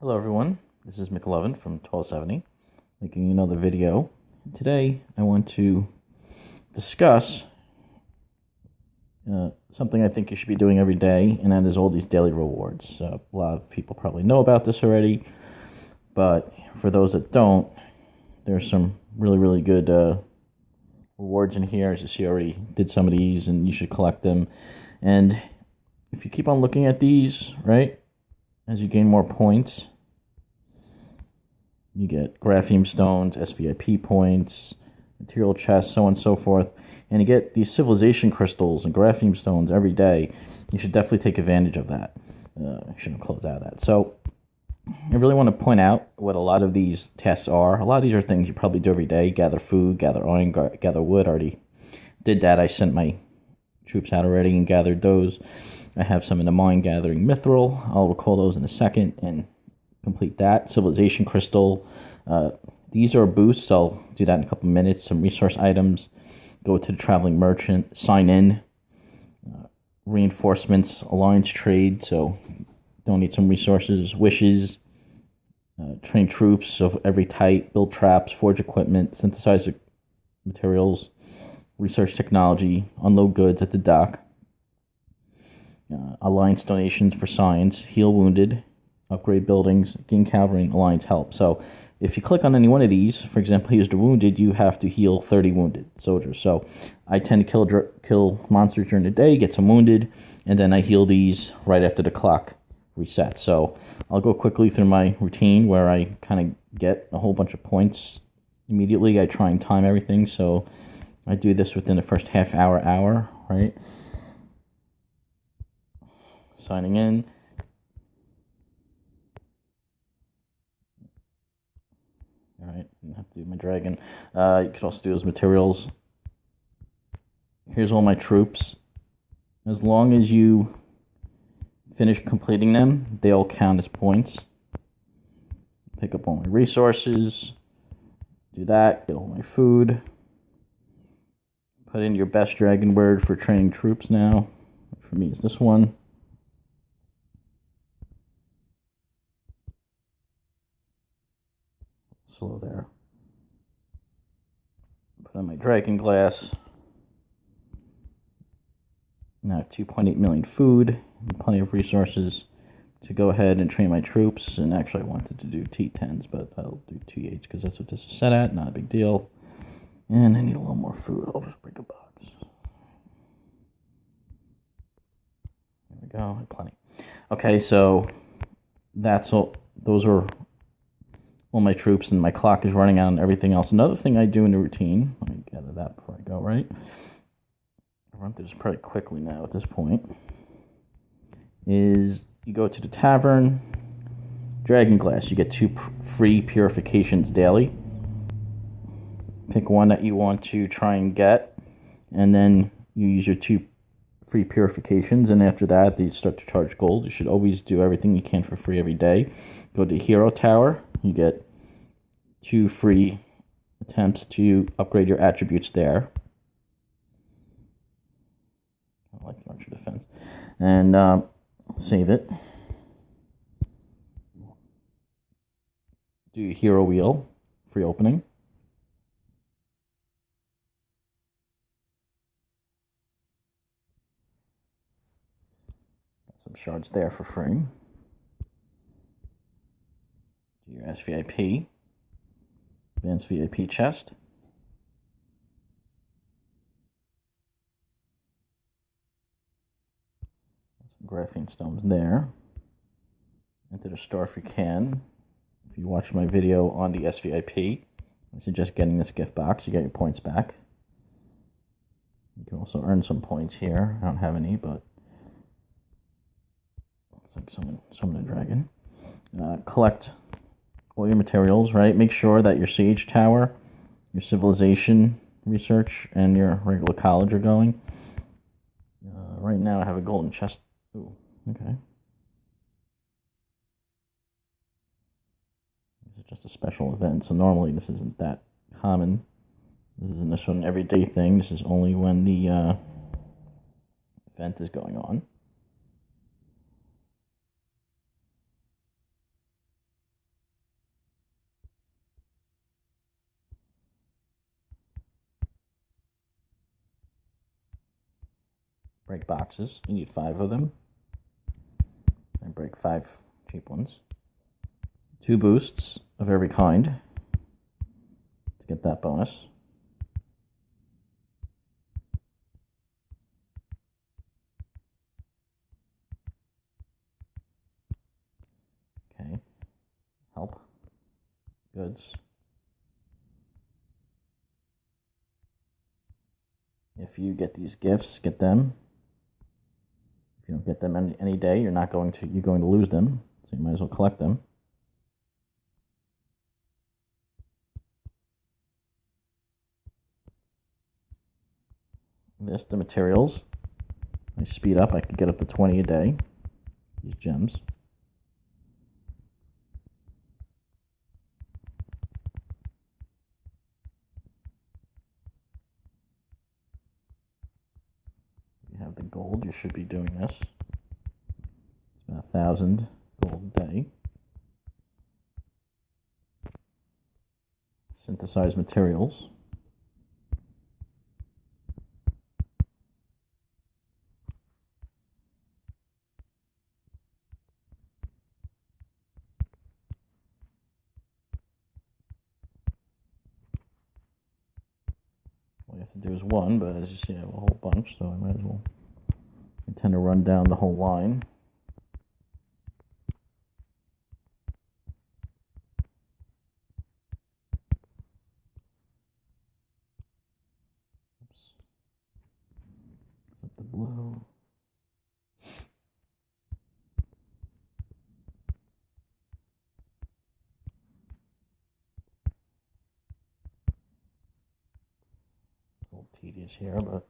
Hello everyone, this is McLovin from 1270, making another video. Today I want to discuss something I think you should be doing every day, and that is all these daily rewards. A lot of people probably know about this already, but for those that don't, there's some really good rewards in here. As you see, I already did some of these, and you should collect them. And if you keep on looking at these, right, as you gain more points, you get grapheme stones, SVIP points, material chests, so on and so forth. And you get these civilization crystals and grapheme stones every day. You should definitely take advantage of that. I shouldn't close out of that. So I really want to point out what a lot of these tests are. A lot of these are things you probably do every day. Gather food, gather iron, gather wood. I already did that. I sent my troops out already and gathered those. I have some in the mine gathering mithril. I'll recall those in a second and complete that. Civilization crystal. These are boosts. I'll do that in a couple minutes. Some resource items. Go to the traveling merchant. Sign in. Reinforcements. Alliance trade. So donate some resources. Wishes. Train troops of every type. Build traps. Forge equipment. Synthesize materials. Research technology. Unload goods at the dock. Alliance donations for science. Heal wounded. Upgrade buildings, gain cavalry, and alliance help. So if you click on any one of these, for example, here's the wounded, you have to heal 30 wounded soldiers. So I tend to kill monsters during the day, get some wounded, and then I heal these right after the clock resets. So I'll go quickly through my routine where I kind of get a whole bunch of points immediately. I try and time everything, so I do this within the first half hour, right? Signing in. Alright, I have to do my dragon. You could also do those materials. Here's all my troops. As long as you finish completing them, they all count as points. Pick up all my resources. Do that. Get all my food. Put in your best dragon word for training troops now. For me, it's this one. Slow there. Put on my dragon glass. Now 2.8 million food, and plenty of resources to go ahead and train my troops. And actually I wanted to do T10s, but I'll do T8s because that's what this is set at, not a big deal. And I need a little more food. I'll just break a box. There we go, plenty. Okay, so that's all. Those are all my troops, and my clock is running out and everything else. Another thing I do in the routine, let me gather that before I go, right? I'll run through this pretty quickly now at this point, is you go to the tavern, Dragon Glass, you get 2 free purifications daily. Pick one that you want to try and get, and then you use your 2 free purifications, and after that they start to charge gold. You should always do everything you can for free every day. Go to Hero Tower, you get 2 free attempts to upgrade your attributes there. I like the archer defense. And save it. Do Hero Wheel, free opening. Got some shards there for free. Do your SVIP. Advanced VIP chest. Some graphene stones there. Enter the store if you can. If you watch my video on the SVIP, I suggest getting this gift box. You get your points back. You can also earn some points here. I don't have any, but looks like summon a dragon. Collect all your materials, right? Make sure that your siege tower, your civilization research, and your regular college are going. Right now I have a golden chest. Ooh, okay. This is just a special event, so normally this isn't that common. This isn't this one everyday thing. This is only when the event is going on. break boxes. You need 5 of them. I break 5 cheap ones. 2 boosts of every kind to get that bonus. Okay. Help. Goods. If you get these gifts, get them. If you don't get them any day, you're going to lose them. So you might as well collect them. The materials. I speed up. I could get up to 20 a day. These gems. If you have the gold, you should be doing this. It's about 1,000 gold a day. Synthesize materials. All you have to do is 1, but as you see, I have a whole bunch, so I might as well. I tend to run down the whole line. Oops. Set the blue. A little tedious here, but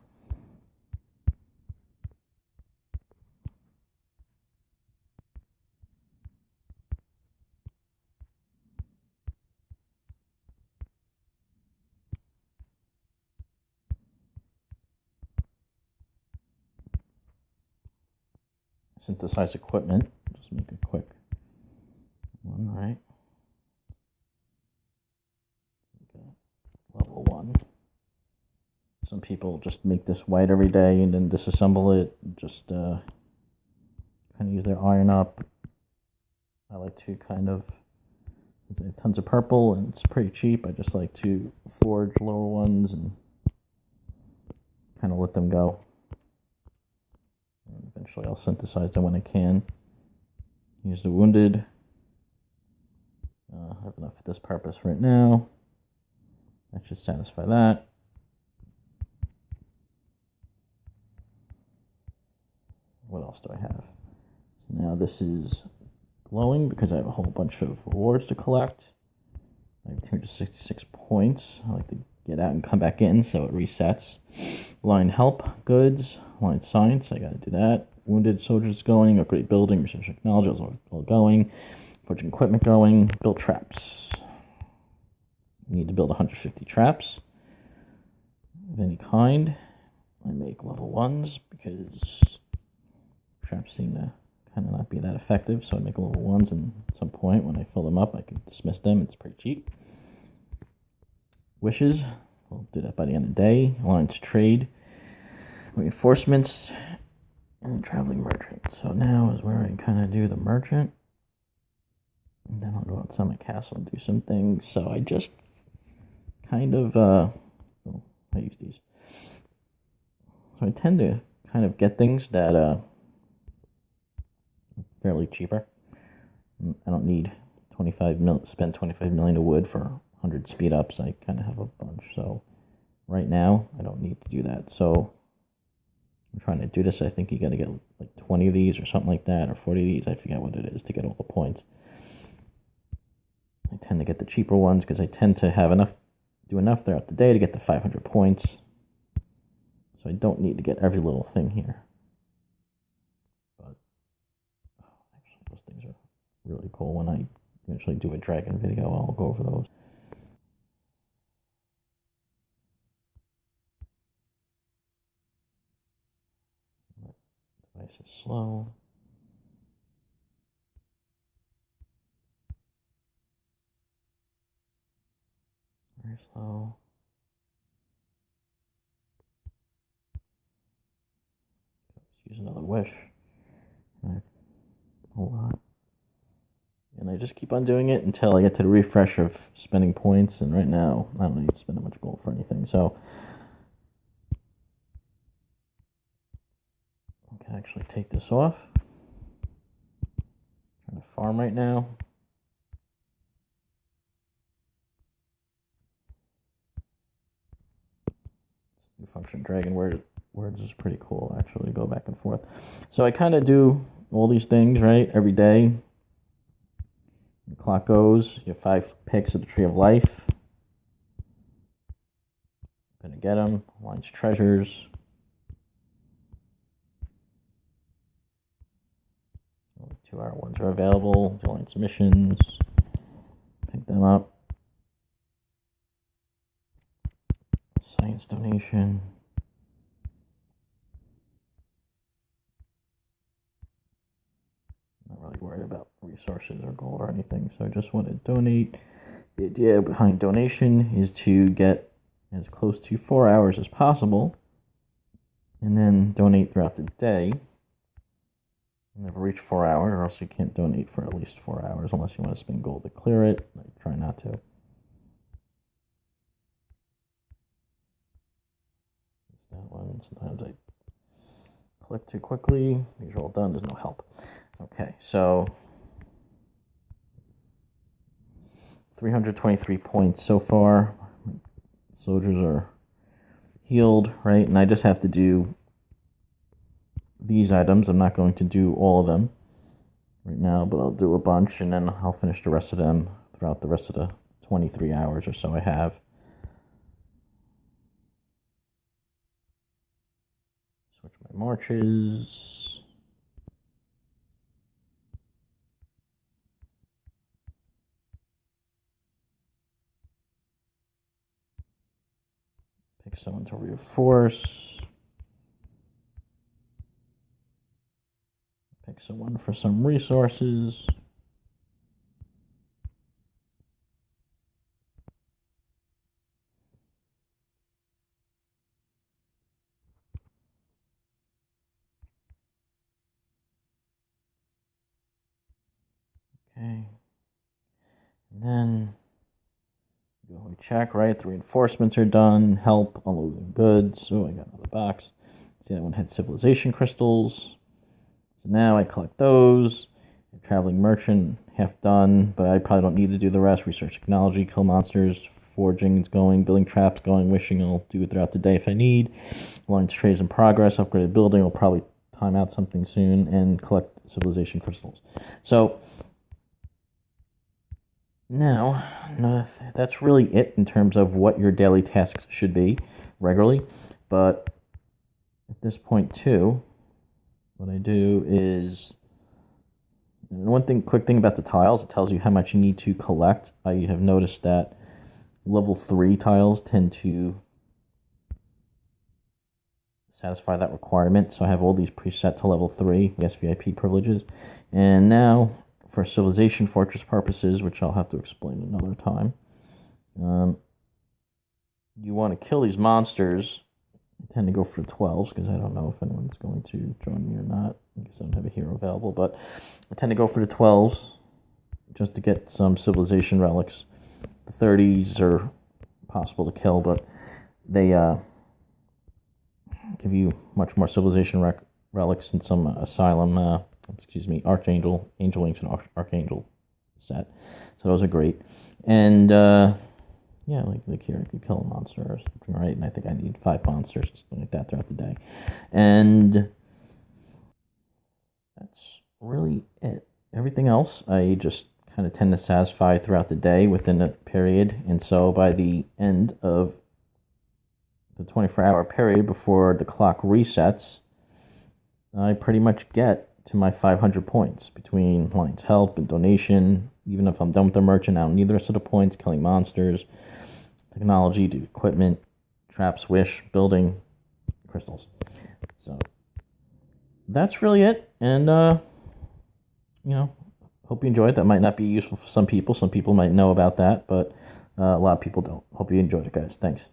synthesize equipment. Just make a quick one, right? Okay. Level 1. Some people just make this white every day and then disassemble it. Just kind of use their iron up. I like to kind of, since I have tons of purple and it's pretty cheap, I just like to forge lower ones and kind of let them go. And eventually I'll synthesize them when I can. Use the wounded. I have enough for this purpose right now. That should satisfy that. What else do I have? So now this is glowing because I have a whole bunch of rewards to collect. I have 266 points. I like to get out and come back in so it resets. Line help, goods, line science, I gotta do that. Wounded soldiers going, upgrade building, research technology, all going. Forging equipment going, build traps. You need to build 150 traps of any kind. I make level 1s because traps seem to kind of not be that effective, so I make level 1s, and at some point when I fill them up I can dismiss them. It's pretty cheap. Wishes, I'll do that by the end of the day. Alliance trade, reinforcements, and traveling merchant. So now is where I kind of do the merchant, and then I'll go outside my castle and do some things. So I just kind of I use these. So I tend to kind of get things that fairly cheaper. I don't need spend 25 million of wood for 100 speed ups. I kind of have a bunch, so right now I don't need to do that. So I'm trying to do this. I think you got to get like 20 of these or something like that, or 40 of these. I forget what it is to get all the points. I tend to get the cheaper ones because I tend to have do enough throughout the day to get the 500 points. So I don't need to get every little thing here. But actually, those things are really cool. When I eventually do a dragon video, I'll go over those. Device is slow. Very slow. wish. A whole lot. And I just keep on doing it until I get to the refresh of spending points. And right now, I don't need to spend that much gold for anything. So I can actually take this off. I'm trying to farm right now. New function Dragon words is pretty cool, actually, go back and forth. So I kind of do all these things, right, every day. The clock goes, you have 5 picks of the Tree of Life. I'm going to get them. Alliance Treasures. Only 2-hour ones are available. The Alliance Missions. Pick them up. Science Donation. Not really worried about resources or gold or anything, so I just want to donate. The idea behind donation is to get as close to 4 hours as possible and then donate throughout the day. Never reach 4 hours, or else you can't donate for at least 4 hours unless you want to spend gold to clear it. I try not to. That one. Sometimes I click too quickly. These are all done. There's no help. Okay, so 323 points so far. Soldiers are healed, right? And I just have to do these items. I'm not going to do all of them right now, but I'll do a bunch, and then I'll finish the rest of them throughout the rest of the 23 hours or so I have. Switch my marches. Pick someone to reinforce. Pick someone for some resources. Okay. And then we check, right? The reinforcements are done. Help, unloading goods. Oh, I got another box. See, that one had civilization crystals. So now I collect those. Traveling merchant, half done, but I probably don't need to do the rest. Research technology, kill monsters, forging is going, building traps going, wishing I'll do it throughout the day if I need. Alliance trades in progress, upgraded building, I'll probably time out something soon, and collect civilization crystals. So now, that's really it in terms of what your daily tasks should be regularly. But at this point, too, what I do is, quick thing about the tiles, it tells you how much you need to collect. I have noticed that level 3 tiles tend to satisfy that requirement. So I have all these preset to level 3, the SVIP privileges. And now, for Civilization Fortress purposes, which I'll have to explain another time, you want to kill these monsters. I tend to go for the 12s because I don't know if anyone's going to join me or not. I guess I don't have a hero available, but I tend to go for the 12s just to get some civilization relics. The 30s are possible to kill, but they give you much more civilization relics in some Asylum, Archangel, Angel Wings, and Archangel set. So those are great. And yeah, like here, I could kill a monster or something, right? And I think I need 5 monsters, something like that throughout the day. And that's really it. Everything else, I just kind of tend to satisfy throughout the day within a period. And so by the end of the 24-hour period before the clock resets, I pretty much get to my 500 points between Alliance help and donation. Even if I'm done with the merchant, I don't need the rest of the points. Killing monsters, technology, do equipment, traps, wish, building, crystals. So that's really it. And hope you enjoyed. That might not be useful for some people. Some people might know about that, but a lot of people don't. Hope you enjoyed it, guys. Thanks.